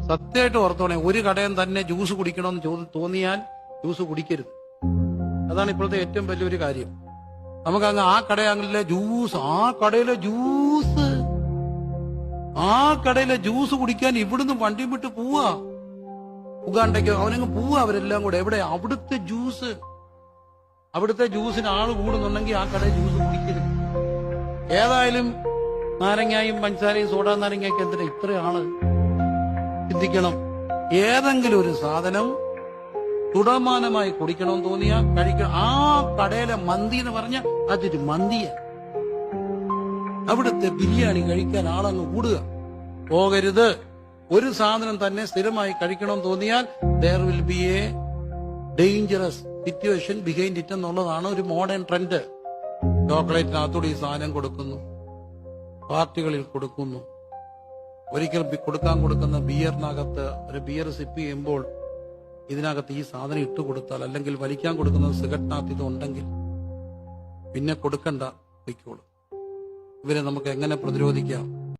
സത്യമായിട്ട് ഓർത്തോണേ, ഒരു കടയിൽ തന്നെ ജ്യൂസ് കുടിക്കണമെന്ന് തോന്നിയാൽ ജ്യൂസ് കുടിക്കരുത്. അതാണ് ഇപ്പോഴത്തെ ഏറ്റവും വലിയൊരു കാര്യം. നമുക്കങ്ങ് ആ കടയാണെങ്കിലെ ജ്യൂസ്, ആ കടയിലെ ജ്യൂസ് കുടിക്കാൻ ഇവിടുന്ന് വണ്ടി വിട്ട് പോവാ, ഉഗാണ്ടയ്ക്ക് അവനങ്ങ് പോവാ. അവരെല്ലാം കൂടെ എവിടെ? അവിടുത്തെ ജ്യൂസിന് ആള് കൂടുന്നുണ്ടെങ്കിൽ ആ കടയിൽ ജ്യൂസ് കുടിക്കരുത്. ഏതായാലും നാരങ്ങായും പഞ്ചസാരയും സോഡാ നാരങ്ങയൊക്കെ എന്തിനാ ഇത്ര ആള്? ചിന്തിക്കണം. ഏതെങ്കിലും ഒരു സാധനം തുടർമാനമായി കുടിക്കണമെന്ന് തോന്നിയാൽ കഴിക്കണം. ആ കടയിലെ മന്തി എന്ന് പറഞ്ഞാൽ അതൊരു മന്തിയ. അവിടുത്തെ ബിരിയാണി കഴിക്കാൻ ആളങ്ങ് കൂടുക. പോകരുത്. ഒരു സാധനം തന്നെ സ്ഥിരമായി കഴിക്കണമെന്ന് തോന്നിയാൽ there will be a dangerous situation behind it എന്നുള്ളതാണ് ഒരു മോഡേൺ ട്രെൻഡ്. ചോക്ലേറ്റിനകത്തൂടെ ഈ സാധനം കൊടുക്കുന്നു, പാർട്ടികളിൽ കൊടുക്കുന്നു. ഒരിക്കൽ കൊടുക്കുന്ന ബിയറിനകത്ത് ഒരു ബിയർ സിപ്പ് ചെയ്യുമ്പോൾ ഇതിനകത്ത് ഈ സാധനം ഇട്ട് കൊടുത്താൽ, അല്ലെങ്കിൽ വലിക്കാൻ കൊടുക്കുന്നത് സിഗരറ്റിനകത്ത് ഇതുണ്ടെങ്കിൽ പിന്നെ കൊടുക്കണ്ട, വയ്ക്കോളൂ. ഇവരെ നമുക്ക് എങ്ങനെ പ്രതിരോധിക്കാം?